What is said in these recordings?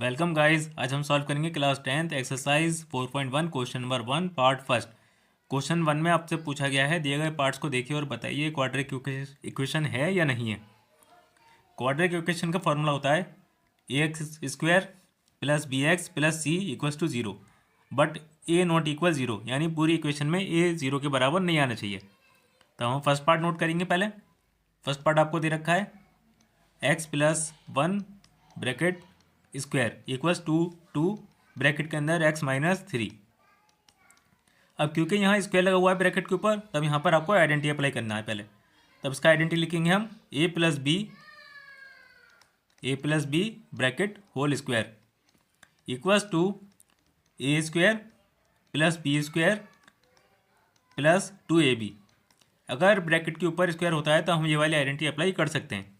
Welcome guys. आज हम solve करेंगे class 10th exercise 4.1 question number 1 part first. Question 1 में आपसे पूछा गया है, दिए गए पार्ट्स को देखिए और बताइए क्वाड्रेटिक इक्वेशन है या नहीं है। क्वाड्रेटिक इक्वेशन का फॉर्मूला होता है a x square plus b x plus c equals to zero, but a not equal zero, यानी पूरी इक्वेशन में ए ज़ीरो के बराबर नहीं आना चाहिए। तो हम फर्स्ट पार्ट नोट करेंगे। पहले फर्स्ट पार्ट आपको दे रखा है x plus one bracket square equals to two bracket के अंदर एक्स माइनस थ्री। अब क्योंकि यहाँ स्क्वायर लगा हुआ है ब्रैकेट के ऊपर, तब यहाँ पर आपको आइडेंटिटी अप्लाई करना है। पहले तब इसका आइडेंटिटी लिखेंगे हम a plus b bracket whole square equals to a square plus b square plus two a b. अगर ब्रैकेट के ऊपर स्क्वायर होता है तो हम ये वाली आइडेंटिटी अप्लाई कर सकते हैं।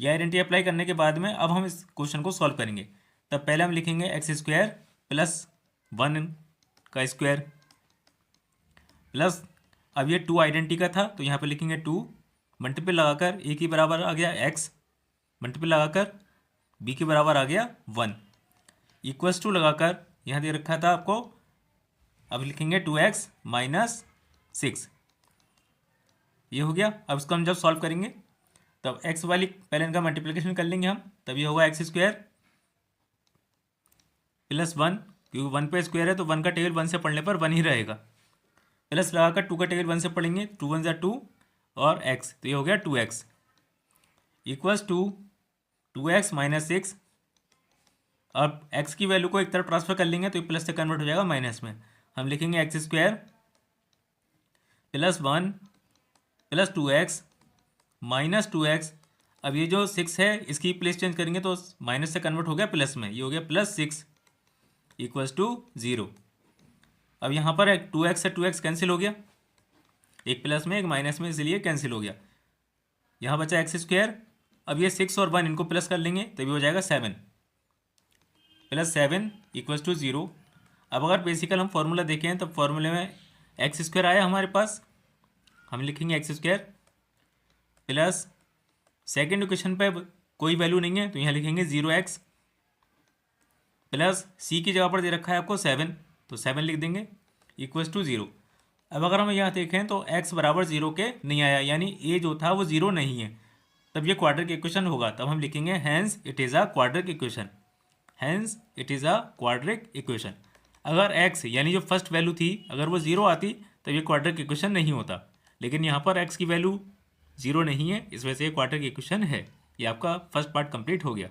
ये आइडेंटिटी अप्लाई करने के बाद में अब हम इस क्वेश्चन को सॉल्व करेंगे। तब पहले हम लिखेंगे एक्स स्क्वायर प्लस वन का स्क्वायर प्लस, अब ये टू आइडेंटिटी का था तो यहाँ पे लिखेंगे टू, मल्टीपल लगाकर ए के बराबर आ गया एक्स, मल्टीपल लगाकर बी के बराबर आ गया वन, इक्वल्स टू लगाकर यहाँ दे रखा था आपको, अब लिखेंगे टू एक्स माइनस सिक्स। ये हो गया। अब इसको हम जब सॉल्व करेंगे तब एक्स वाली पहले इनका मल्टीप्लिकेशन कर लेंगे हम, तब ये होगा एक्स स्क्वायर प्लस वन, क्योंकि वन पे स्क्वायर है तो वन का टेबल वन से पढ़ने पर वन ही रहेगा, प्लस लगाकर टू का टेबल वन से पढ़ेंगे, टू वन ज़ा टू और एक्स, तो ये हो गया two x equals to two x minus six. अब एक्स की वैल्यू को एक तरफ ट्रांसफर कर लेंगे तो ये प्लस से कन्वर्ट हो जाएगा माइनस में। हम लिखेंगे x square plus one plus two x minus two x. अब ये जो सिक्स है इसकी प्लेस चेंज करेंगे तो माइनस से कन्वर्ट हो गया प्लस में, ये हो गया plus six equals to zero. अब यहाँ पर टू एक्स से टू एक्स कैंसिल हो गया, एक प्लस में एक माइनस में, इसलिए कैंसिल हो गया। यहाँ बचा एक्स स्क्वायर। अब ये सिक्स और वन इनको प्लस कर लेंगे तभी हो जाएगा seven, plus seven equals to zero. अब अगर बेसिकल हम फॉर्मूला देखें तब फॉर्मूले में एक्स स्क्वायर आया हमारे पास, हम लिखेंगे x square plus second equation पे कोई वैल्यू नहीं है तो यहाँ लिखेंगे जीरो एक्स प्लस सी की जगह पर दे रखा है आपको सेवन, तो सेवन लिख देंगे इक्वल्स टू ज़ीरो। अब अगर हम यहाँ देखें तो एक्स बराबर ज़ीरो के नहीं आया, यानी ए जो था वो ज़ीरो नहीं है, तब ये क्वाड्रेटिक इक्वेशन होगा। तब हम लिखेंगे hence it is a quadratic equation, hence it is a quadratic equation. अगर एक्स यानी जो फर्स्ट वैल्यू थी अगर वो ज़ीरो आती तब ये क्वाड्रेटिक इक्वेशन नहीं होता, लेकिन यहाँ पर एक्स की वैल्यू जीरो नहीं है, इस वजह से क्वाड्रेटिक इक्वेशन है। ये आपका फर्स्ट पार्ट कंप्लीट हो गया।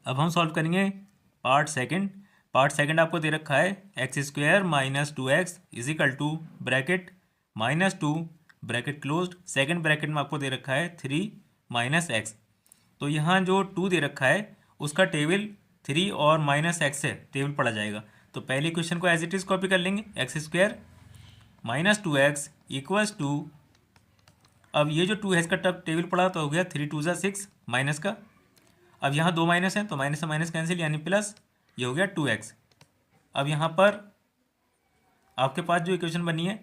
अब हम सॉल्व करेंगे पार्ट सेकंड। पार्ट सेकंड आपको दे रखा है x square minus two x is equal to bracket minus two bracket closed, second bracket में आपको दे रखा है थ्री माइनस एक्स। तो यहाँ जो टू दे रखा है उसका टेबल थ्री और माइनस एक्स से टेबल पढ़ा जाएगा। तो पहले इक्वेशन को एज इट इज़ कॉपी कर लेंगे, x square minus two x equals to, अब ये जो टू है इसका टब टेबल पड़ा तो हो गया थ्री टू ज़ा सिक्स माइनस का। अब यहाँ दो माइनस है तो माइनस से माइनस कैंसिल यानी प्लस, ये हो गया टू एक्स। अब यहाँ पर आपके पास जो इक्वेशन बनी है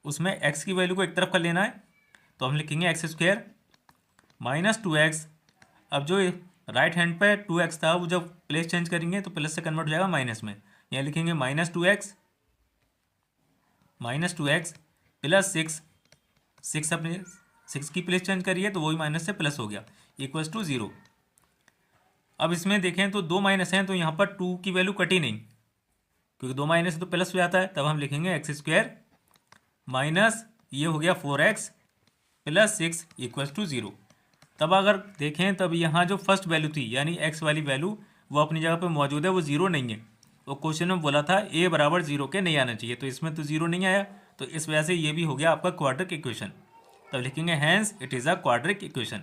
उसमें एक्स की वैल्यू को एक तरफ कर लेना है, तो हम लिखेंगे x square minus two x. अब जो राइट हैंड पे टू एक्स था वो जब प्लेस चेंज करेंगे तो प्लस से कन्वर्ट हो जाएगा माइनस में, यहाँ लिखेंगे minus two x plus six, six अपने सिक्स की प्लेस चेंज करिए तो वही माइनस से प्लस हो गया इक्वल्स टू ज़ीरो। अब इसमें देखें तो दो माइनस हैं तो यहाँ पर टू की वैल्यू कटी नहीं, क्योंकि दो माइनस से तो प्लस हो जाता है। तब हम लिखेंगे एक्स स्क्वायर माइनस ये हो गया four x plus six equals to zero. तब अगर देखें तब यहाँ जो फर्स्ट वैल्यू थी यानी एक्स वाली वैल्यू वो अपनी जगह पर मौजूद है, वो ज़ीरो नहीं है। वो क्वेश्चन में बोला था ए बराबर ज़ीरो के नहीं आना चाहिए, तो इसमें तो ज़ीरो नहीं आया, तो इस वजह से ये भी हो गया आपका क्वाड्रेटिक इक्वेशन। तब लिखेंगे hence it is a quadratic equation.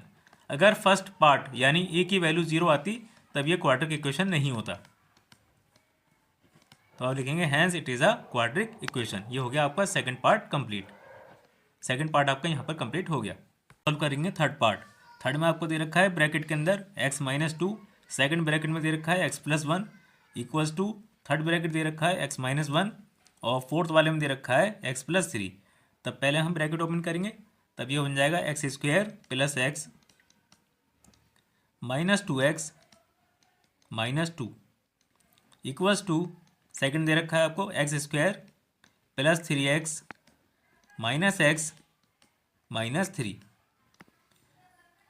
अगर फर्स्ट पार्ट यानी ए की वैल्यू जीरो आती तब ये क्वाड्रेटिक इक्वेशन नहीं होता, तो आप लिखेंगे hence it is a quadratic equation. ये हो गया आपका second part complete. Second part आपका यहाँ पर कंप्लीट हो गया। सॉल्व करेंगे थर्ड पार्ट। थर्ड में आपको दे रखा है ब्रैकेट के अंदर x minus two, second bracket में दे रखा है x plus one equals to, third bracket दे रखा है एक्स माइनस वन और फोर्थ वाले में दे रखा है एक्स प्लस थ्री। तब पहले हम ब्रैकेट ओपन करेंगे, तब ये बन जाएगा x square plus x minus two x minus two equals to second दे रखा है आपको x square plus 3x minus x minus 3।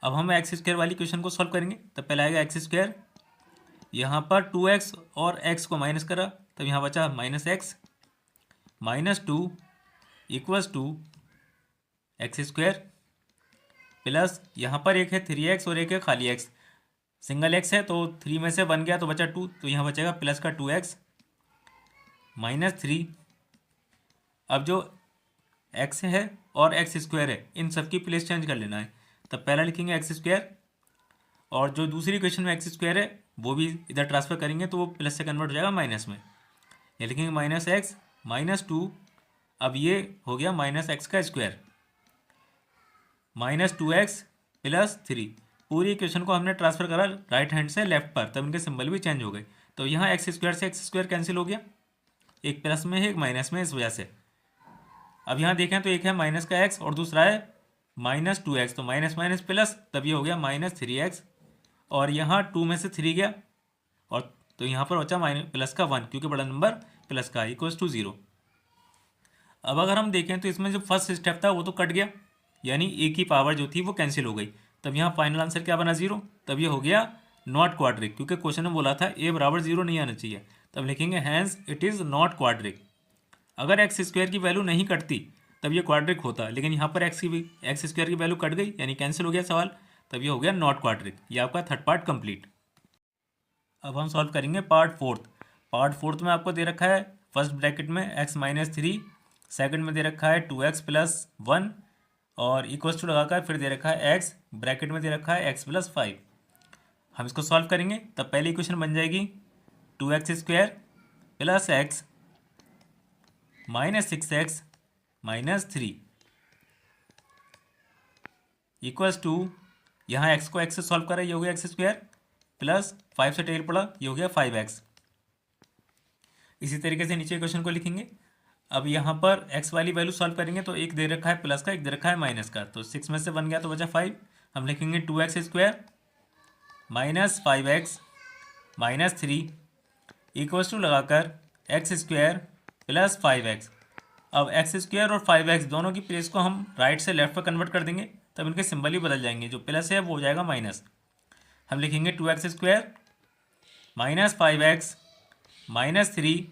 अब हम एक्स स्क्वायर वाली क्वेश्चन को सॉल्व करेंगे। तब पहले आएगा एक्स स्क्वायर, यहाँ पर 2x और x को माइनस करा, तब यहाँ बचा minus x minus 2 equals to x square plus यहाँ पर एक है 3x और एक है खाली x। सिंगल x है तो 3 में से 1 गया तो बचा 2, तो यहाँ बचेगा प्लस का 2x माइनस 3। अब जो x है और x स्क्वायर है इन सब की प्लेस चेंज कर लेना है। तब पहला लिखेंगे एक्स स्क्वायर और जो दूसरी क्वेश्चन में एक्स स्क्वायर है वो भी इधर ट्रांसफर करेंगे तो वो प्लस से कन्वर्ट हो जाएगा माइनस में। ये लिखेंगे माइनस एक्स माइनस 2। अब ये हो गया माइनस एक्स का स्क्वायर माइनस 2x प्लस 3। पूरी इक्वेशन को हमने ट्रांसफर करा राइट हैंड से लेफ्ट पर, तब इनके सिंबल भी चेंज हो गए। तो यहाँ एक्स स्क्वायर से एक्स स्क्वायर कैंसिल हो गया, एक प्लस में है एक माइनस में, इस वजह से। अब यहाँ देखें तो एक है माइनस का x और दूसरा है माइनस 2x, तो माइनस माइनस प्लस, तब ये हो गया माइनस 3x और यहाँ 2 में से 3 गया और तो यहाँ पर बचा माइनस प्लस का 1 क्योंकि बड़ा नंबर प्लस का इक्वल्स टू 0। अब अगर हम देखें तो इसमें जो फर्स्ट स्टेप था वो तो कट गया, यानी ए की पावर जो थी वो कैंसिल हो गई। तब यहाँ फाइनल आंसर क्या बना 0। तब ये हो गया नॉट क्वाड्रिक, क्योंकि क्वेश्चन में बोला था ए बराबर 0 नहीं आना चाहिए। तब लिखेंगे hence it is not quadric. अगर एक्स स्क्वायर की वैल्यू नहीं कटती तब ये क्वाड्रिक होता, लेकिन यहाँ पर एक्स स्क्वायर की वैल्यू कट गई यानी कैंसिल हो गया सवाल, तब ये हो गया नॉट क्वाड्रिक। ये आपका थर्ड पार्ट कंप्लीट। अब हम सॉल्व करेंगे पार्ट फोर्थ में आपको दे रखा है फर्स्ट ब्रैकेट में x माइनस 3, सेकेंड में दे रखा है 2x प्लस 1 और इक्वल्स टू लगाकर फिर दे रखा है x, ब्रैकेट में दे रखा है x प्लस 5। हम इसको सॉल्व करेंगे तब पहली इक्वेशन बन जाएगी 2x square plus x minus 6x minus 3 equals to, यहाँ x को x से सॉल्व करा, ये हो गया एक्स स्क्वायर प्लस 5 से टेल पड़ा, ये हो गया 5x। इसी तरीके से नीचे इक्वेशन को लिखेंगे। अब यहाँ पर x वाली वैल्यू सॉल्व करेंगे तो एक दे रखा है प्लस का, एक दे रखा है माइनस का, तो 6 में से 1 गया तो बचा 5। हम लिखेंगे 2x square minus 5x minus 3 equals to लगाकर एक्स स्क्वायर प्लस 5x। अब एक्स स्क्वायर और 5x दोनों की प्लेस को हम राइट से लेफ्ट पर कन्वर्ट कर देंगे, तब इनके सिंबल ही बदल जाएंगे, जो प्लस है वो हो जाएगा माइनस। हम लिखेंगे 2x square minus 5x minus 3,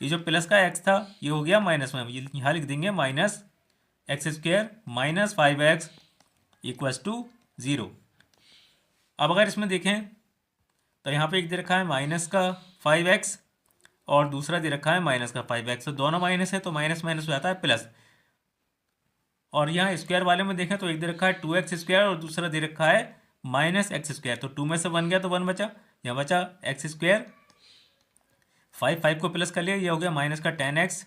ये जो प्लस का x था ये हो गया माइनस में, यहाँ लिख देंगे minus x square minus 5x equals to 0। अब अगर इसमें देखें तो यहाँ पे एक दे रखा है माइनस का 5x और दूसरा दे रखा है माइनस का 5x, तो दोनों माइनस है तो माइनस माइनस हो जाता है प्लस। और यहाँ स्क्वायर वाले में देखें तो एक दे रखा है 2x स्क्वायर और दूसरा दे रखा है माइनस एक्स स्क्वायर, तो 2 में से 1 गया तो 1 बचा, यहाँ बचा एक्स स्क्वायर 5 को प्लस कर लिया, ये हो गया माइनस का 10x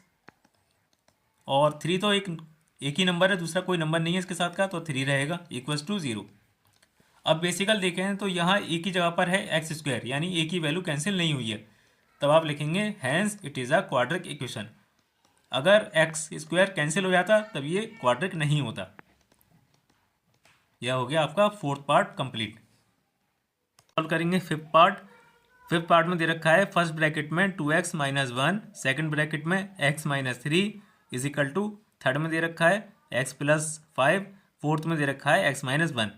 और 3 तो एक ही नंबर है, दूसरा कोई नंबर नहीं है इसके साथ का, तो 3 रहेगा इक्वल्स टू 0। अब बेसिकल देखें तो यहाँ ए की जगह पर है एक्स स्क्वायर, यानी ए की वैल्यू कैंसिल नहीं हुई है, तब आप लिखेंगे hence it is a quadric equation. अगर एक्स स्क्वायर कैंसिल हो जाता तब ये क्वाड्रिक नहीं होता। यह हो गया आपका फोर्थ पार्ट कंप्लीट। सॉल्व करेंगे फिफ्थ पार्ट में दे रखा है फर्स्ट ब्रैकेट में 2x माइनस 1, सेकेंड ब्रैकेट में x minus 3 is equal to, third में दे रखा है x प्लस 5, फोर्थ में दे रखा है x माइनस 1।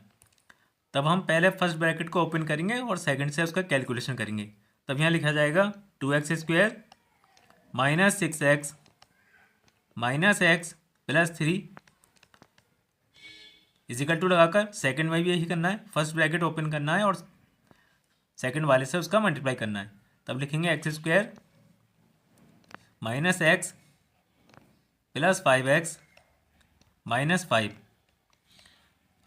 तब हम पहले फर्स्ट ब्रैकेट को ओपन करेंगे और सेकंड से उसका कैलकुलेशन करेंगे। तब यहाँ लिखा जाएगा 2x square minus 6x minus x plus 3 is equal to लगाकर सेकंड में भी यही करना है, फर्स्ट ब्रैकेट ओपन करना है और सेकंड वाले से उसका मल्टीप्लाई करना है। तब लिखेंगे x square minus x plus 5x minus 5।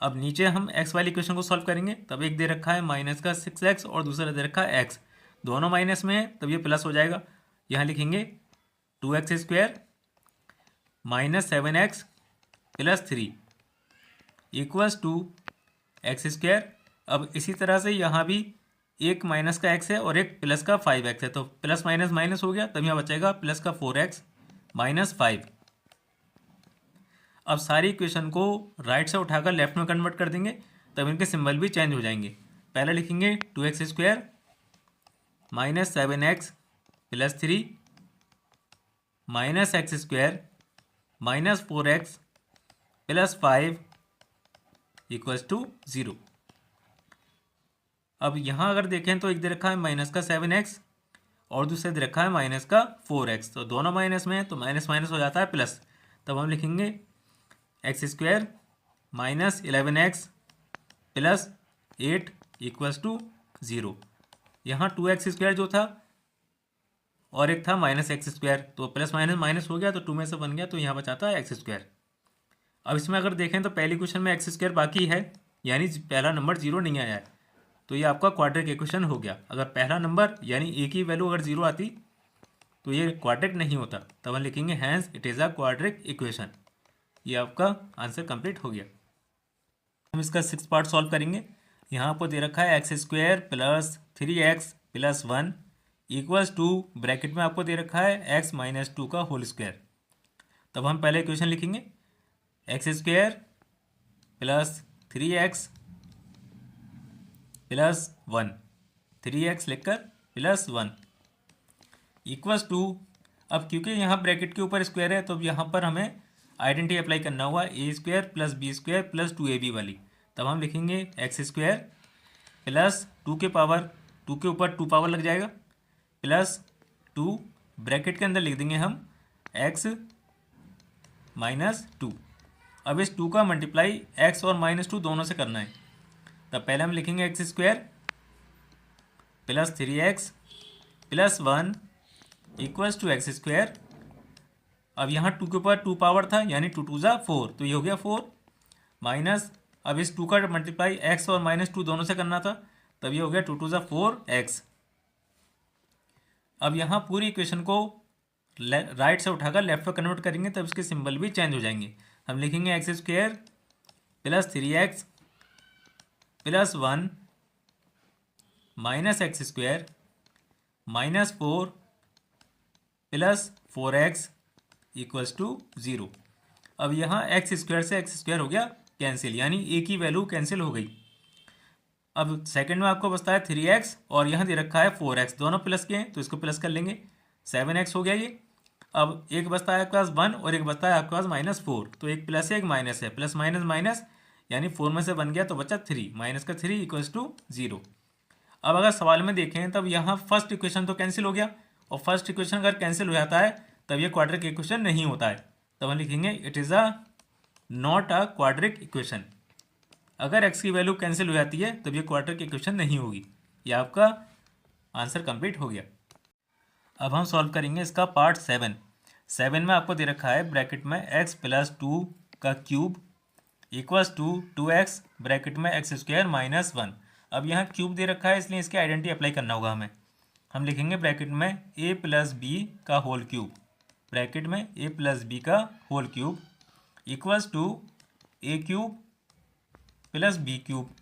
अब नीचे हम x वाली इक्वेशन को सॉल्व करेंगे, तब एक दे रखा है माइनस का 6x और दूसरा दे रखा है x, दोनों माइनस में है तब ये प्लस हो जाएगा। यहाँ लिखेंगे 2x square minus 7x plus 3 equals to x square. अब इसी तरह से यहाँ भी एक माइनस का x है और एक प्लस का 5x है, तो प्लस माइनस माइनस हो गया, तब यहाँ बचेगा प्लस का 4x माइनस 5। अब सारी इक्वेशन को राइट से उठाकर लेफ्ट में कन्वर्ट कर देंगे, तब इनके सिंबल भी चेंज हो जाएंगे। पहले लिखेंगे 2x square minus 7x +3 minus x square minus 4x plus 5 equals to 0। अब यहाँ अगर देखें तो एक दे रखा है माइनस का 7x और दूसरे दे रखा है माइनस का 4x, तो दोनों माइनस में है तो माइनस माइनस हो जाता है प्लस। तब हम लिखेंगे x square minus 11x plus 8 equals to 0। यहाँ 2x स्क्वायर जो था और एक था माइनस एक्स स्क्वायर, तो प्लस माइनस माइनस हो गया तो 2 में से बन गया, तो यहाँ बचाता है एक्स स्क्वायर। अब इसमें अगर देखें तो पहली क्वेश्चन में एक्स स्क्वायर बाकी है, यानी पहला नंबर 0 नहीं आया है, तो ये आपका क्वाड्रिक इक्वेशन हो गया। अगर पहला नंबर यानी ए की वैल्यू अगर 0 आती तो ये क्वाड्रिक नहीं होता। तब हम लिखेंगे hence it is a quadric equation. ये आपका आंसर कंप्लीट हो गया। हम इसका 6 पार्ट सॉल्व करेंगे। यहाँ पर दे रखा है x square plus 3x plus 1 equals to, bracket में आपको दे रखा है x माइनस 2 का होल स्क्वायर। तब हम पहले इक्वेशन लिखेंगे x square plus 3x plus 1, 3x लिखकर प्लस 1 इक्वल्स टू, अब क्योंकि यहाँ ब्रैकेट के ऊपर स्क्वायर है तो अब यहाँ पर हमें आइडेंटिटी अप्लाई करना हुआ a square plus b square plus 2ab वाली। तब हम लिखेंगे एक्स स्क्वायर प्लस 2 के पावर 2 के ऊपर 2 पावर लग जाएगा प्लस 2, ब्रैकेट के अंदर लिख देंगे हम x माइनस 2। अब इस 2 का मल्टीप्लाई x और -2 दोनों से करना है। तब पहले हम लिखेंगे x square plus 3x plus 1 equals to x square. अब यहाँ 2 के ऊपर 2 पावर था यानी 2 2 ज़ा 4, तो ये हो गया 4 माइनस, अब इस 2 का मल्टीप्लाई x और -2 दोनों से करना था, तब ये हो गया 2 2 ज़ा 4x। अब यहाँ पूरी इक्वेशन को राइट से उठाकर लेफ्ट में कन्वर्ट करेंगे तब इसके सिंबल भी चेंज हो जाएंगे। हम लिखेंगे x square plus 3x plus 1 minus x square minus 4 plus 4x equals to 0। अब यहाँ एक्स स्क्वायर से एक्स स्क्वायर हो गया कैंसिल, यानी ए की वैल्यू कैंसिल हो गई। अब सेकंड में आपको बचता है 3x और यहाँ दे रखा है 4x, दोनों प्लस के हैं तो इसको प्लस कर लेंगे, 7x हो गया ये। अब एक बचता है आपके पास 1 और एक बचता है आपके पास -4, तो एक प्लस है एक माइनस है, प्लस माइनस माइनस यानी 4 में से बन गया तो बचा 3, माइनस का 3 इक्वल्स टू 0। अब अगर सवाल में देखें तब यहाँ फर्स्ट इक्वेशन तो कैंसिल हो गया, और फर्स्ट इक्वेशन अगर कैंसिल हो जाता है तब ये क्वाड्रिक इक्वेशन नहीं होता है। तब हम लिखेंगे it is a not a quadric equation. अगर x की वैल्यू कैंसिल हो जाती है तब ये क्वाड्रिक इक्वेशन नहीं होगी। ये आपका आंसर कंप्लीट हो गया। अब हम सॉल्व करेंगे इसका पार्ट 7 में आपको दे रखा है ब्रैकेट में x प्लस 2 का cube equals to 2x bracket में एक्स स्क्वायर माइनस 1। अब यहाँ क्यूब दे रखा है इसलिए इसकी आइडेंटिटी अप्लाई करना होगा हमें। हम लिखेंगे ब्रैकेट में a प्लस बी का होल क्यूब, ब्रैकेट में a प्लस बी का whole cube equals to a cube plus b cube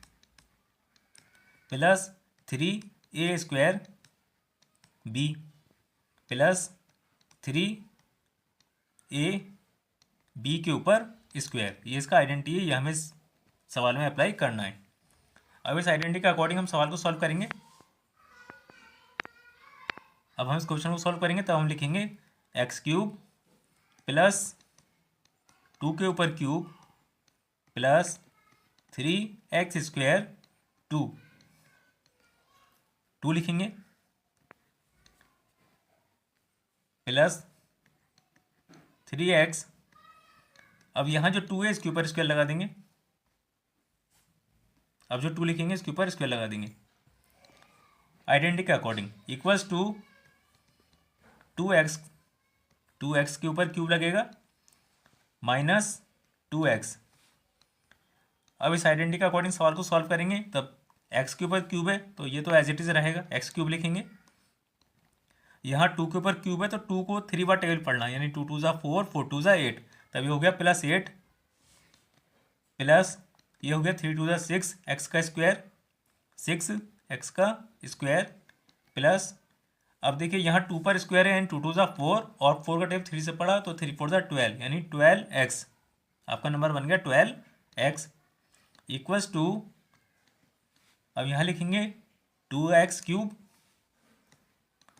plus 3a square b plus 3a b के ऊपर स्क्वायर। ये इसका आइडेंटिटी है, ये हमें इस सवाल में अप्लाई करना है। अब इस आइडेंटिटी के अकॉर्डिंग हम सवाल को सॉल्व करेंगे। अब हम इस क्वेश्चन को सॉल्व करेंगे तब हम लिखेंगे एक्स क्यूब प्लस 2 के ऊपर क्यूब प्लस 3x स्क्वायर 2 लिखेंगे प्लस 3x। अब यहाँ जो 2 है इसके ऊपर स्क्वायर लगा देंगे, अब जो 2 लिखेंगे इसके ऊपर स्क्वायर लगा देंगे आइडेंटिटी के अकॉर्डिंग इक्वल्स टू 2x के ऊपर क्यूब लगेगा माइनस 2x। अब इस आइडेंटिटी के अकॉर्डिंग सवाल को सॉल्व करेंगे तब x के ऊपर क्यूब है तो ये तो एज इट इज रहेगा, x क्यूब लिखेंगे। यहाँ 2 के ऊपर क्यूब है तो 2 को 3 बार टेबल पढ़ना, यानी 2 2 ज़ा 4, 4 2 ज़ा 8, तभी हो गया प्लस 8 प्लस ये हो गया 3 2 ज़ा 6 एक्स का स्क्वायर 6 एक्स का स्क्वायर प्लस, अब देखिए यहाँ 2 पर स्क्वायर है यानी 2 2 ज़ा 4 और 4 का टेबल 3 से पढ़ा तो 3 4 ज़ा 12 यानी 12x। आपका नंबर बन गया 12x इक्वल्स टू, अब यहाँ लिखेंगे 2x cube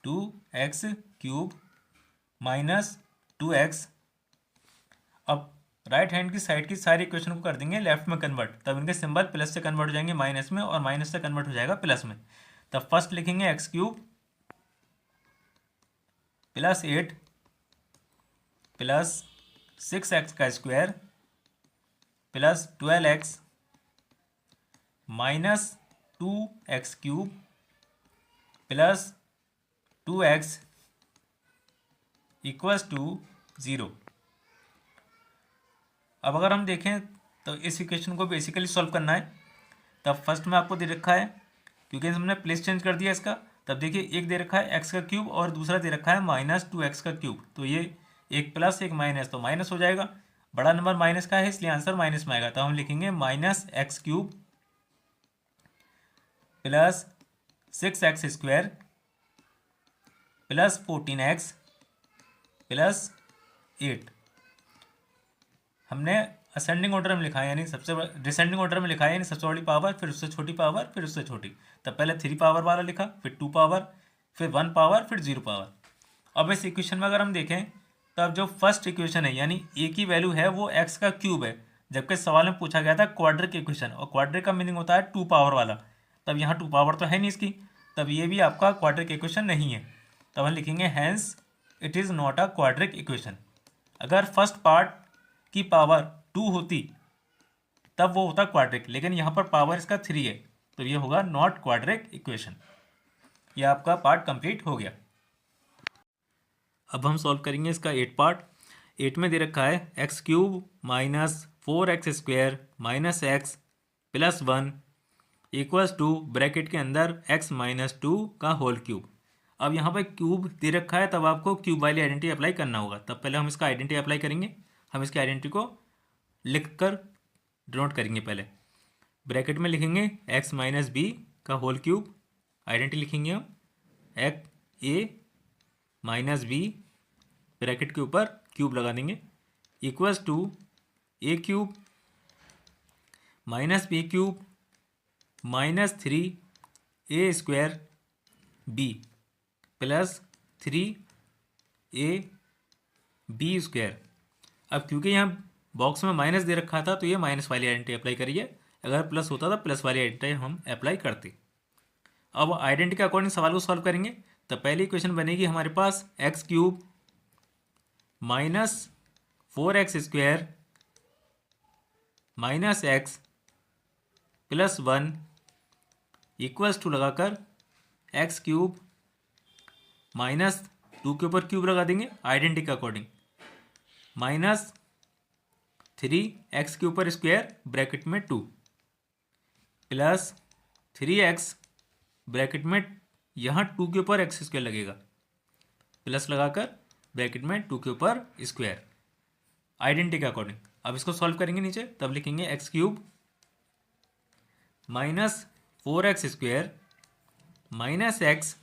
2x³ minus 2x। अब राइट हैंड की साइड की सारी इक्वेशन को कर देंगे लेफ्ट में कन्वर्ट, तब इनके सिंबल प्लस से कन्वर्ट हो जाएंगे माइनस में, और माइनस से कन्वर्ट हो जाएगा प्लस में। तब फर्स्ट लिखेंगे x³ प्लस 8 प्लस 6x का square plus 12x minus 2x³ plus 2x equals to 0। अब अगर हम देखें तो इस इक्वेशन को बेसिकली सॉल्व करना है। तब फर्स्ट में आपको दे रखा है, क्योंकि हमने प्लेस चेंज कर दिया इसका, तब देखिए एक दे रखा है x³ और दूसरा दे रखा है -2x³। तो ये एक प्लस एक माइनस, तो माइनस हो जाएगा। बड़ा नंबर माइनस का है इसलिए आंसर माइनस में आएगा। तो हम लिखेंगे -x³ plus 6x² plus 14x plus 8। हमने असेंडिंग ऑर्डर में लिखा है, यानी सबसे डिसेंडिंग ऑर्डर में लिखा है, यानी सबसे बड़ी पावर, फिर उससे छोटी पावर, फिर उससे छोटी। तब पहले 3 पावर वाला लिखा, फिर 2 पावर, फिर 1 पावर, फिर 0 पावर। अब इस इक्वेशन में अगर हम देखें तब जो फर्स्ट इक्वेशन है यानी a की वैल्यू है वो x³ है, जबकि सवाल में पूछा गया था क्वाड्रिक इक्वेशन, और क्वाड्रिक का मीनिंग होता है 2 पावर वाला। तब यहाँ 2 पावर तो है नहीं इसकी, तब ये भी आपका क्वाड्रिक इक्वेशन नहीं है। तब हम लिखेंगे hence it is not a quadric equation. अगर फर्स्ट पार्ट की पावर 2 होती तब वो होता क्वाड्रिक, लेकिन यहाँ पर पावर इसका 3 है, तो ये होगा नॉट क्वाड्रिक इक्वेशन। ये आपका पार्ट कंप्लीट हो गया। अब हम सॉल्व करेंगे इसका 8 पार्ट। 8 में दे रखा है x³ minus 4x² minus x plus 1 equals to bracket के अंदर x माइनस 2 का होल क्यूब। अब यहाँ पर क्यूब दे रखा है, तब आपको क्यूब वाली आइडेंटिटी अप्लाई करना होगा। तब पहले हम इसका आइडेंटिटी अप्लाई करेंगे। हम इसकी आइडेंटिटी को लिख कर डिनोट करेंगे। पहले ब्रैकेट में लिखेंगे x माइनस बी का होल क्यूब, आइडेंटिटी लिखेंगे हम a माइनस बी, ब्रैकेट के ऊपर क्यूब लगा देंगे, equals to a³ minus b³ minus 3a² b plus 3ab²। अब क्योंकि यहाँ बॉक्स में माइनस दे रखा था तो ये माइनस वाली आइडेंटिटी अप्लाई करिए, अगर प्लस होता था प्लस वाली आइडेंटिटी हम अप्लाई करते। अब आइडेंटिटी के अकॉर्डिंग सवाल को सॉल्व करेंगे। तो पहली इक्वेशन बनेगी हमारे पास x³ minus 4x² minus x plus 1 equals to लगाकर x³ माइनस 2 के ऊपर क्यूब लगा देंगे आइडेंटिटी के अकॉर्डिंग, माइनस 3x के ऊपर स्क्वायर ब्रैकेट में 2 प्लस 3x ब्रैकेट में यहाँ 2 के ऊपर x² लगेगा, प्लस लगाकर ब्रैकेट में 2 के ऊपर स्क्वायर आइडेंटिटी के अकॉर्डिंग। अब इसको सॉल्व करेंगे नीचे, तब लिखेंगे x³ minus 4x² minus x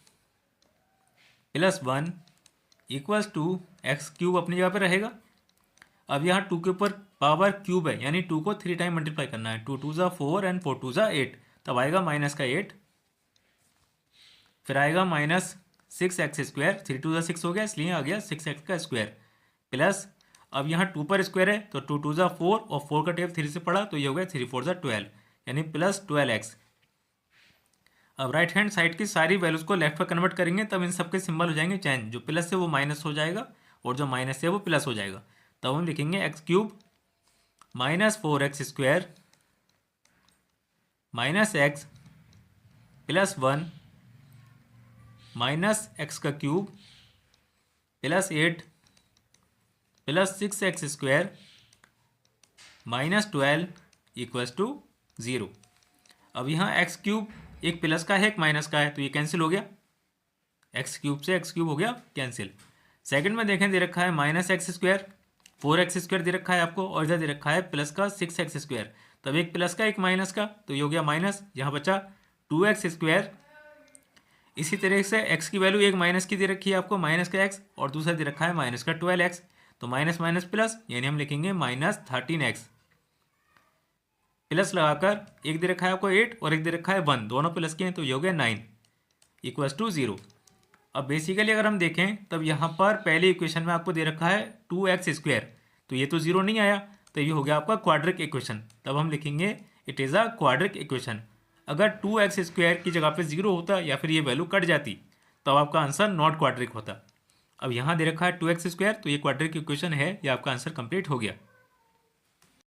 plus 1 equals to x³ अपनी जगह पर रहेगा। अब यहाँ 2 के ऊपर पावर क्यूब है, यानी 2 को 3 टाइम मल्टीप्लाई करना है। 2 2 4 एंड 4 2 8, तब आएगा माइनस का 8, फिर आएगा माइनस 6x², 3 2 6 हो गया इसलिए आ गया 6x का स्क्वायर, प्लस अब यहाँ 2 पर स्क्वायर है तो 2 2 4 और 4 का टेप 3 से पड़ा तो ये हो गया 3 4 12, यानी प्लस 12x। अब राइट हैंड साइड की सारी वैल्यूज़ को लेफ्ट पर कन्वर्ट करेंगे, तब इन सबके सिंबल हो जाएंगे चेंज, जो प्लस है वो माइनस हो जाएगा और जो माइनस है वो प्लस हो जाएगा। तब हम लिखेंगे x³ minus 4x² minus x plus 1 minus x का cube plus 8 plus 6x² minus 12 equals to 0। अब यहाँ x³ एक प्लस का है एक माइनस का है तो ये कैंसिल हो गया, x³ से x³ हो गया कैंसिल। सेकंड में देखें दे रखा है माइनस x², 4x² दे रखा है आपको, और इधर दे रखा है प्लस का 6x²। तब एक प्लस का एक माइनस का तो ये हो गया माइनस, यहाँ बचा 2x²। इसी तरह से x की वैल्यू एक माइनस की दे रखी है आपको, माइनस का x, और दूसरा दे रखा है माइनस का 12x, तो माइनस माइनस प्लस, यानी हम लिखेंगे माइनस 13x। प्लस लगाकर एक दे रखा है आपको 8 और एक दे रखा है 1, दोनों प्लस के हैं तो ये हो गया 9 इक्वल्स टू 0। अब बेसिकली अगर हम देखें तब यहाँ पर पहले इक्वेशन में आपको दे रखा है 2x², तो ये तो ज़ीरो नहीं आया, तो ये हो गया आपका क्वाड्रिक इक्वेशन। तब हम लिखेंगे it is a quadric equation. अगर 2x² की जगह पे 0 होता या फिर ये वैल्यू कट जाती तब आपका आंसर नॉट क्वाड्रिक होता। अब यहाँ दे रखा है 2x², तो ये क्वाड्रिक इक्वेशन है, ये आपका आंसर कंप्लीट हो गया।